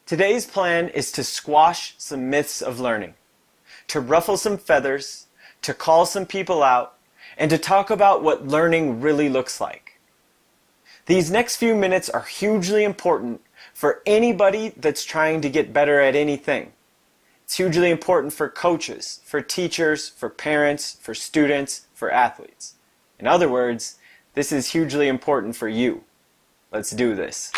Today's plan is to squash some myths of learning, to ruffle some feathers, to call some people out, and to talk about what learning really looks like. These next few minutes are hugely important for anybody that's trying to get better at anything. It's hugely important for coaches, for teachers, for parents, for students, for athletes. In other words, this is hugely important for you. Let's do this.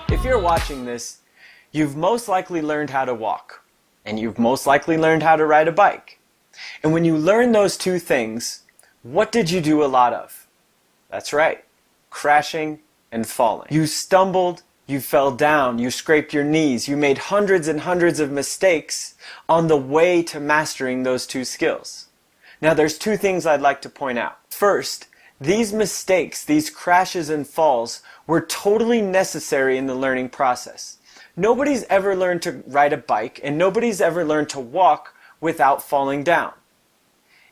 If you're watching this, you've most likely learned how to walk, and you've most likely learned how to ride a bike. And when you learn those two things, what did you do a lot of? That's right, crashing and falling. You stumbled, you fell down, you scraped your knees, you made hundreds and hundreds of mistakes on the way to mastering those two skills. Now there's two things I'd like to point out. First, these mistakes, these crashes and falls, were totally necessary in the learning process. Nobody's ever learned to ride a bike, and nobody's ever learned to walk without falling down.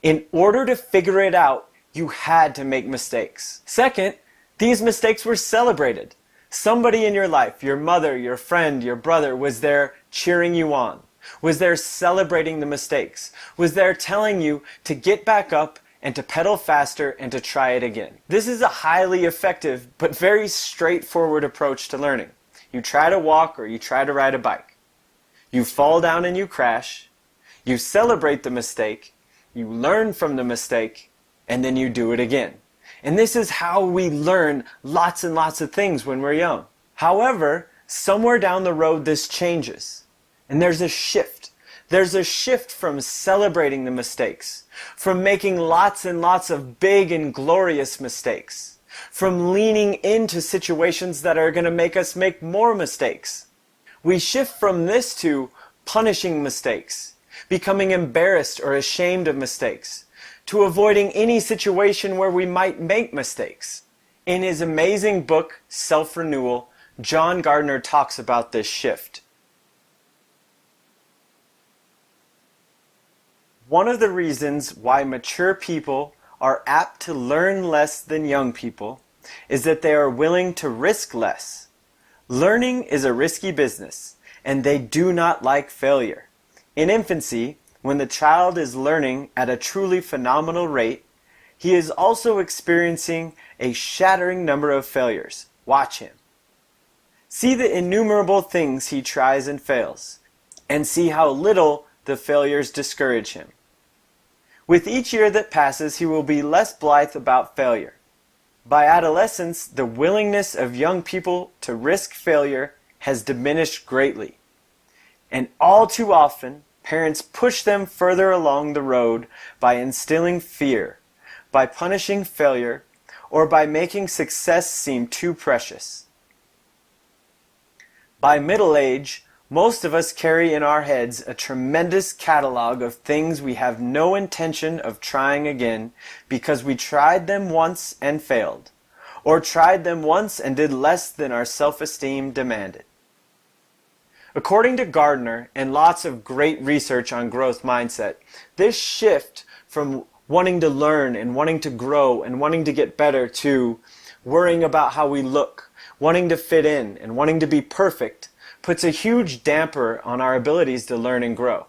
In order to figure it out, you had to make mistakes. Second, these mistakes were celebrated. Somebody in your life, your mother, your friend, your brother, was there cheering you on, was there celebrating the mistakes, was there telling you to get back up and to pedal faster and to try it again. This is a highly effective but very straightforward approach to learning. You try to walk or you try to ride a bike. You fall down and you crash. You celebrate the mistake. You learn from the mistake, and then you do it again. And this is how we learn lots and lots of things when we're young. However, somewhere down the road this changes, and there's a shift. There's a shift from celebrating the mistakes, from making lots and lots of big and glorious mistakes, from leaning into situations that are going to make us make more mistakes. We shift from this to punishing mistakes, becoming embarrassed or ashamed of mistakes, to avoiding any situation where we might make mistakes. In his amazing book, Self-Renewal, John Gardner talks about this shift. One of the reasons why mature people are apt to learn less than young people is that they are willing to risk less. Learning is a risky business, and they do not like failure. In infancy, when the child is learning at a truly phenomenal rate, he is also experiencing a shattering number of failures. Watch him. See the innumerable things he tries and fails, and see how little the failures discourage him. With each year that passes, he will be less blithe about failure. By adolescence, the willingness of young people to risk failure has diminished greatly. And all too often, parents push them further along the road by instilling fear, by punishing failure, or by making success seem too precious. By middle age, most of us carry in our heads a tremendous catalog of things we have no intention of trying again because we tried them once and failed, or tried them once and did less than our self-esteem demanded. According to Gardner and lots of great research on growth mindset, this shift from wanting to learn and wanting to grow and wanting to get better to worrying about how we look, wanting to fit in and wanting to be perfect puts a huge damper on our abilities to learn and grow.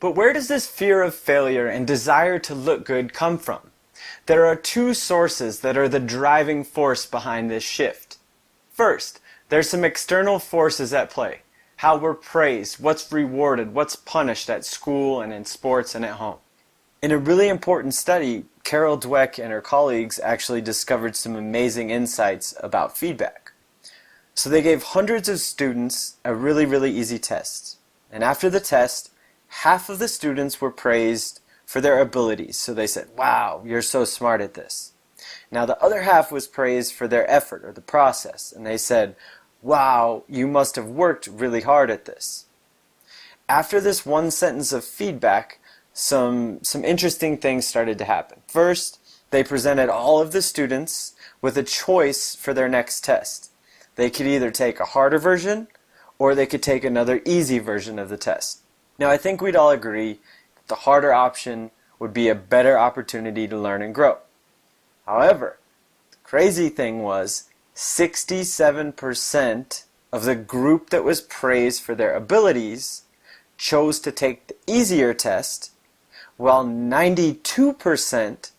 But where does this fear of failure and desire to look good come from? There are two sources that are the driving force behind this shift. First, there's some external forces at play. How we're praised, what's rewarded, what's punished at school and in sports and at home. In a really important study, Carol Dweck and her colleagues actually discovered some amazing insights about feedback. So they gave hundreds of students a really easy test. And after the test, half of the students were praised for their abilities. So they said, "Wow, you're so smart at this." Now the other half was praised for their effort or the process. And they said, "Wow, you must have worked really hard at this." After this one sentence of feedback, some interesting things started to happen. First, they presented all of the students with a choice for their next test. They could either take a harder version or they could take another easy version of the test. Now, I think we'd all agree that the harder option would be a better opportunity to learn and grow. However, the crazy thing was 67% of the group that was praised for their abilities chose to take the easier test, while 92%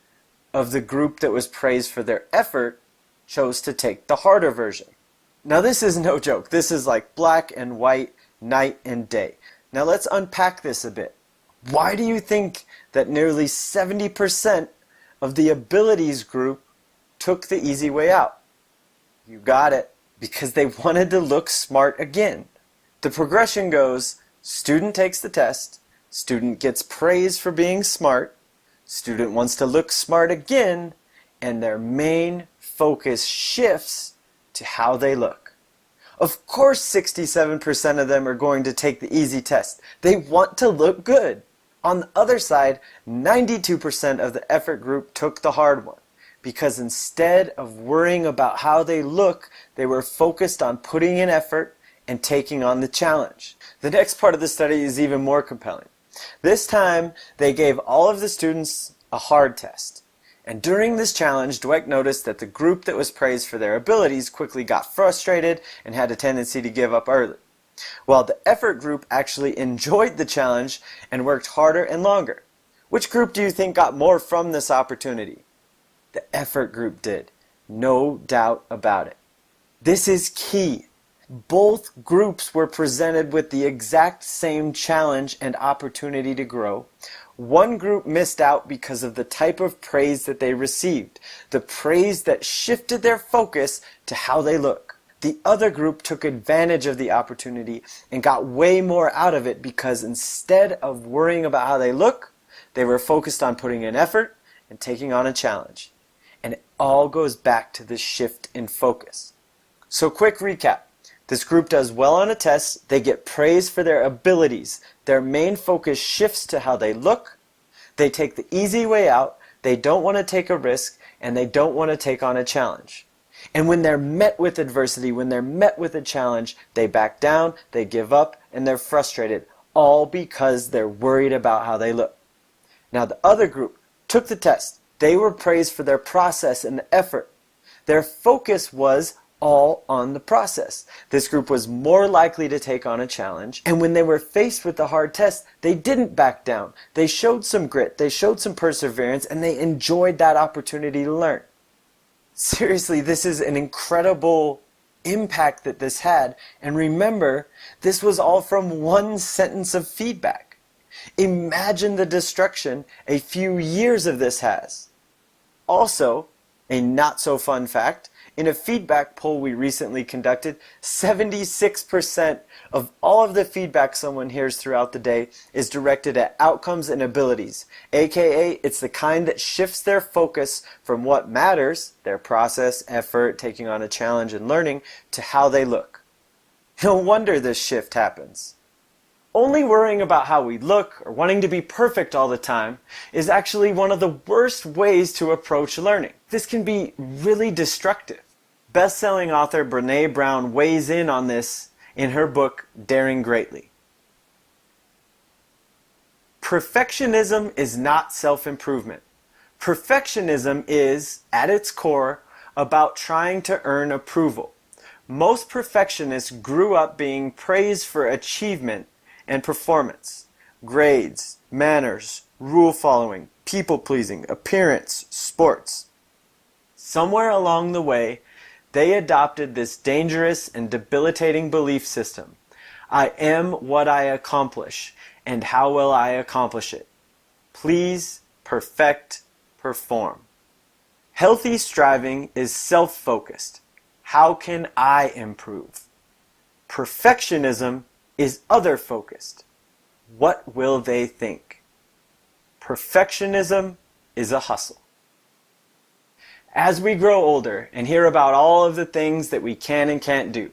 of the group that was praised for their effort chose to take the harder version. Now this is no joke. This is like black and white, night and day. Now let's unpack this a bit. Why do you think that nearly 70% of the abilities group took the easy way out? You got it. Because they wanted to look smart again. The progression goes, student takes the test, student gets praised for being smart, student wants to look smart again, and their main focus shifts to how they look. Of course 67% of them are going to take the easy test. They want to look good. On the other side, 92% of the effort group took the hard one, because instead of worrying about how they look, they were focused on putting in effort and taking on the challenge. The next part of the study is even more compelling. This time, they gave all of the students a hard test. And during this challenge, Dweck noticed that the group that was praised for their abilities quickly got frustrated and had a tendency to give up early, while the effort group actually enjoyed the challenge and worked harder and longer. Which group do you think got more from this opportunity? The effort group did. No doubt about it. This is key. Both groups were presented with the exact same challenge and opportunity to grow. One group missed out because of the type of praise that they received, the praise that shifted their focus to how they look. The other group took advantage of the opportunity and got way more out of it because instead of worrying about how they look, they were focused on putting in effort and taking on a challenge. And it all goes back to this shift in focus. So quick recap. This group does well on a test. They get praised for their abilities. Their main focus shifts to how they look. They take the easy way out. They don't want to take a risk, and they don't want to take on a challenge. And when they're met with adversity, when they're met with a challenge, they back down, they give up, and they're frustrated, all because they're worried about how they look. Now the other group took the test. They were praised for their process and the effort. Their focus was all on the process. This group was more likely to take on a challenge, and when they were faced with the hard test, they didn't back down. They showed some grit, they showed some perseverance, and they enjoyed that opportunity to learn. Seriously, this is an incredible impact that this had, and remember, this was all from one sentence of feedback. Imagine the destruction a few years of this has. Also, a not so fun fact, in a feedback poll we recently conducted, 76% of all of the feedback someone hears throughout the day is directed at outcomes and abilities, aka it's the kind that shifts their focus from what matters, their process, effort, taking on a challenge and learning, to how they look. No wonder this shift happens. Only worrying about how we look or wanting to be perfect all the time is actually one of the worst ways to approach learning. This can be really destructive. Best-selling author Brené Brown weighs in on this in her book, Daring Greatly. Perfectionism is not self-improvement. Perfectionism is, at its core, about trying to earn approval. Most perfectionists grew up being praised for achievement and performance, grades, manners, rule following, people pleasing, appearance, sports. Somewhere along the way, they adopted this dangerous and debilitating belief system. I am what I accomplish, and how will I accomplish it? Please, perfect, perform. Healthy striving is self-focused. How can I improve? Perfectionism is other-focused. What will they think? Perfectionism is a hustle. As we grow older and hear about all of the things that we can and can't do,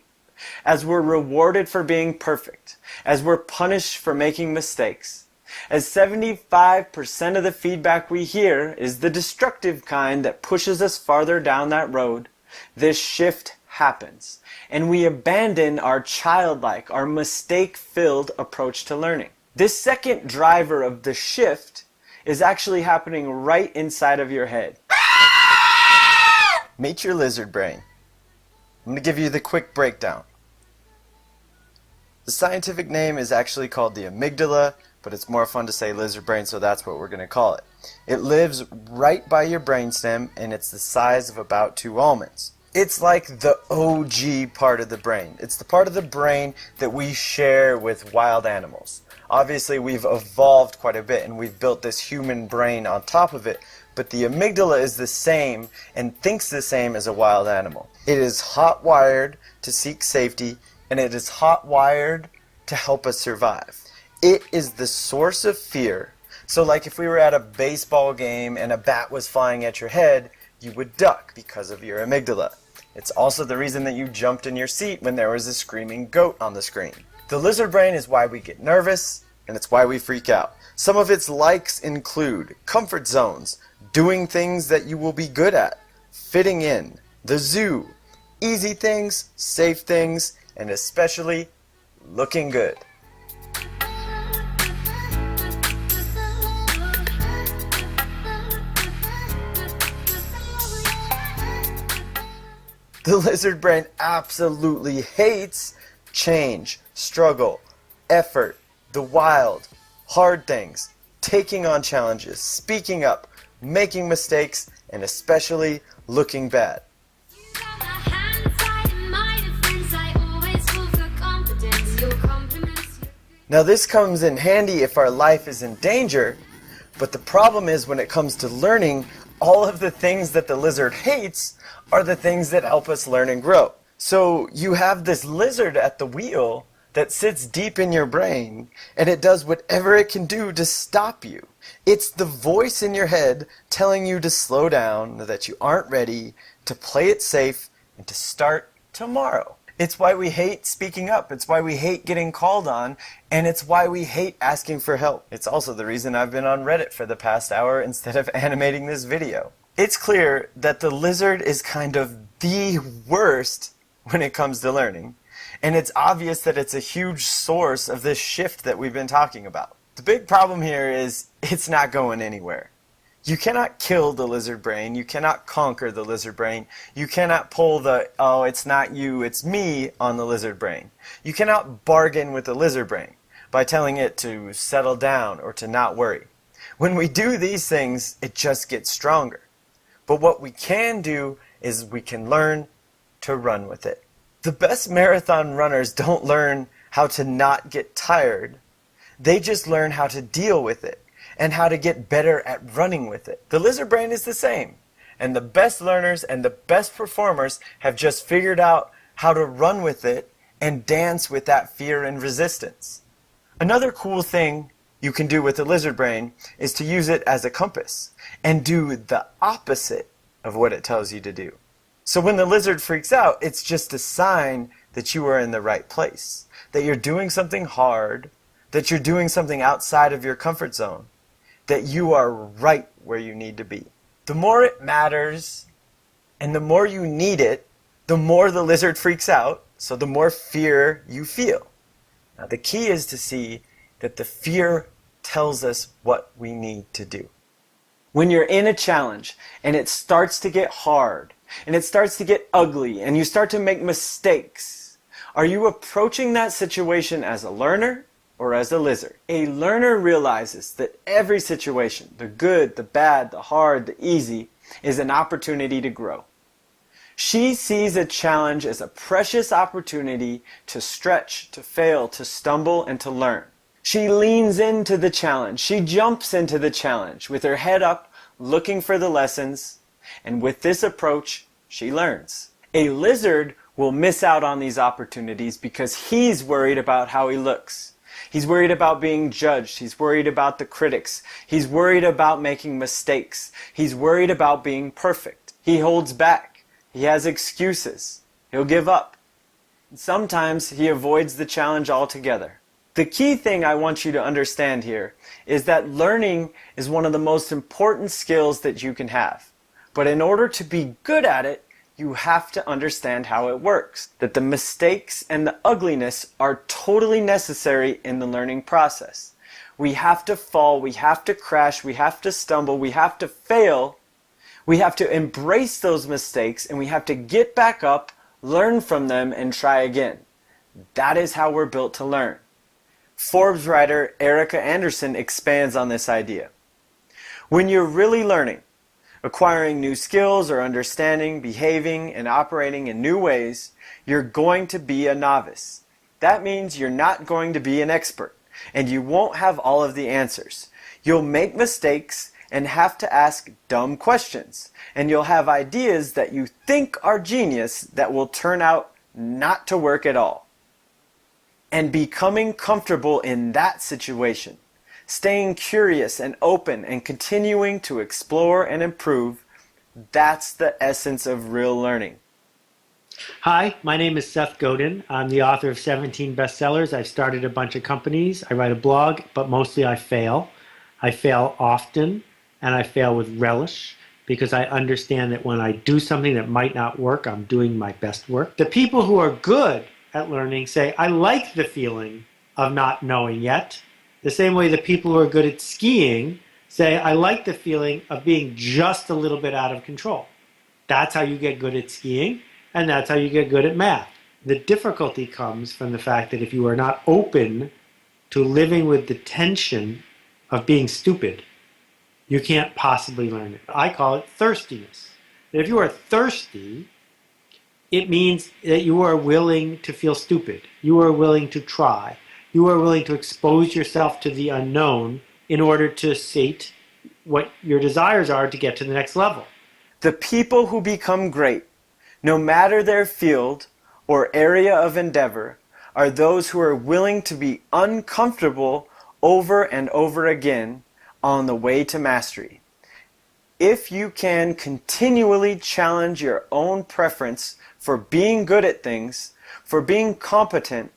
as we're rewarded for being perfect, as we're punished for making mistakes, as 75% of the feedback we hear is the destructive kind that pushes us farther down that road, this shift happens, and we abandon our childlike, our mistake-filled approach to learning. This second driver of the shift is actually happening right inside of your head. Meet your lizard brain. I'm going to give you the quick breakdown. The scientific name is actually called the amygdala, but it's more fun to say lizard brain, so that's what we're going to call it. It lives right by your brainstem, and it's the size of about 2 almonds. It's like the OG part of the brain. It's the part of the brain that we share with wild animals. Obviously, we've evolved quite a bit, and we've built this human brain on top of it, but the amygdala is the same and thinks the same as a wild animal. It is hot-wired to seek safety, and it is hot-wired to help us survive. It is the source of fear. So like if we were at a baseball game and a bat was flying at your head, you would duck because of your amygdala. It's also the reason that you jumped in your seat when there was a screaming goat on the screen. The lizard brain is why we get nervous, and it's why we freak out. Some of its likes include comfort zones, doing things that you will be good at, fitting in, the zoo, easy things, safe things, and especially looking good. The lizard brain absolutely hates change, struggle, effort, the wild, hard things, taking on challenges, speaking up, making mistakes, and especially looking bad. Now this comes in handy if our life is in danger, but the problem is when it comes to learning, all of the things that the lizard hates are the things that help us learn and grow. So you have this lizard at the wheel that sits deep in your brain, and it does whatever it can do to stop you. It's the voice in your head telling you to slow down, that you aren't ready, to play it safe, and to start tomorrow. It's why we hate speaking up. It's why we hate getting called on, and it's why we hate asking for help. It's also the reason I've been on Reddit for the past hour instead of animating this video. It's clear that the lizard is kind of the worst when it comes to learning, and it's obvious that it's a huge source of this shift that we've been talking about. The big problem here is it's not going anywhere. You cannot kill the lizard brain. You cannot conquer the lizard brain. You cannot pull the, oh, it's not you, it's me on the lizard brain. You cannot bargain with the lizard brain by telling it to settle down or to not worry. When we do these things, it just gets stronger. But what we can do is we can learn to run with it. The best marathon runners don't learn how to not get tired. They just learn how to deal with it and how to get better at running with it. The lizard brain is the same, and the best learners and the best performers have just figured out how to run with it and dance with that fear and resistance. Another cool thing you can do with the lizard brain is to use it as a compass and do the opposite of what it tells you to do. So when the lizard freaks out, it's just a sign that you are in the right place, that you're doing something hard, that you're doing something outside of your comfort zone, that you are right where you need to be. The more it matters and the more you need it, the more the lizard freaks out, so the more fear you feel. Now the key is to see that the fear tells us what we need to do. When you're in a challenge and it starts to get hard and it starts to get ugly and you start to make mistakes, are you approaching that situation as a learner or as a lizard? A learner realizes that every situation, the good, the bad, the hard, the easy, is an opportunity to grow. She sees a challenge as a precious opportunity to stretch, to fail, to stumble, and to learn. She leans into the challenge. She jumps into the challenge with her head up, looking for the lessons, and with this approach, she learns. A lizard will miss out on these opportunities because he's worried about how he looks. He's worried about being judged. He's worried about the critics. He's worried about making mistakes. He's worried about being perfect. He holds back. He has excuses. He'll give up. Sometimes he avoids the challenge altogether. The key thing I want you to understand here is that learning is one of the most important skills that you can have. But in order to be good at it, you have to understand how it works. That the mistakes and the ugliness are totally necessary in the learning process. We have to fall, we have to crash, we have to stumble, we have to fail. We have to embrace those mistakes and we have to get back up, learn from them, and try again. That is how we're built to learn. Forbes writer Erica Anderson expands on this idea. When you're really learning, acquiring new skills or understanding, behaving, and operating in new ways, you're going to be a novice. That means you're not going to be an expert, and you won't have all of the answers. You'll make mistakes and have to ask dumb questions, and you'll have ideas that you think are genius that will turn out not to work at all. And becoming comfortable in that situation, staying curious and open and continuing to explore and improve, that's the essence of real learning. Hi, my name is Seth Godin. I'm the author of 17 bestsellers. I've started a bunch of companies. I write a blog, but mostly I fail. I fail often, and I fail with relish because I understand that when I do something that might not work, I'm doing my best work. The people who are good at learning say, I like the feeling of not knowing yet. The same way the people who are good at skiing say, I like the feeling of being just a little bit out of control. That's how you get good at skiing, and that's how you get good at math. The difficulty comes from the fact that if you are not open to living with the tension of being stupid, you can't possibly learn it. I call it thirstiness. That if you are thirsty, it means that you are willing to feel stupid. You are willing to try. You are willing to expose yourself to the unknown in order to sate what your desires are to get to the next level. The people who become great, no matter their field or area of endeavor, are those who are willing to be uncomfortable over and over again on the way to mastery. If you can continually challenge your own preference for being good at things, for being competent,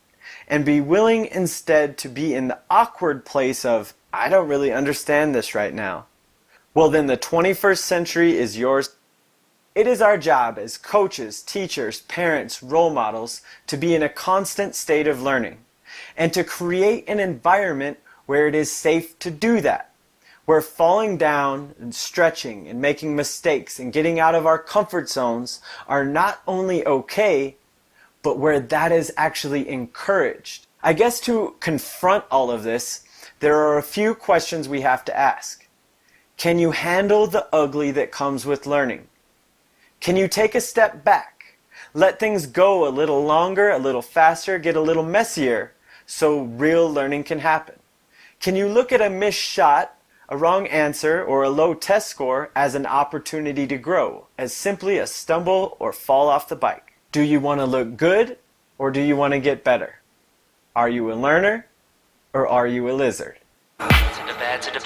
and be willing instead to be in the awkward place of, I don't really understand this right now, well then the 21st century is yours. It is our job as coaches, teachers, parents, role models to be in a constant state of learning and to create an environment where it is safe to do that, where falling down and stretching and making mistakes and getting out of our comfort zones are not only okay, but where that is actually encouraged. I guess to confront all of this, there are a few questions we have to ask. Can you handle the ugly that comes with learning? Can you take a step back? Let things go a little longer, a little faster, get a little messier, so real learning can happen? Can you look at a missed shot, a wrong answer, or a low test score as an opportunity to grow, as simply a stumble or fall off the bike? Do you want to look good, or do you want to get better? Are you a learner, or are you a lizard? To the bad, to the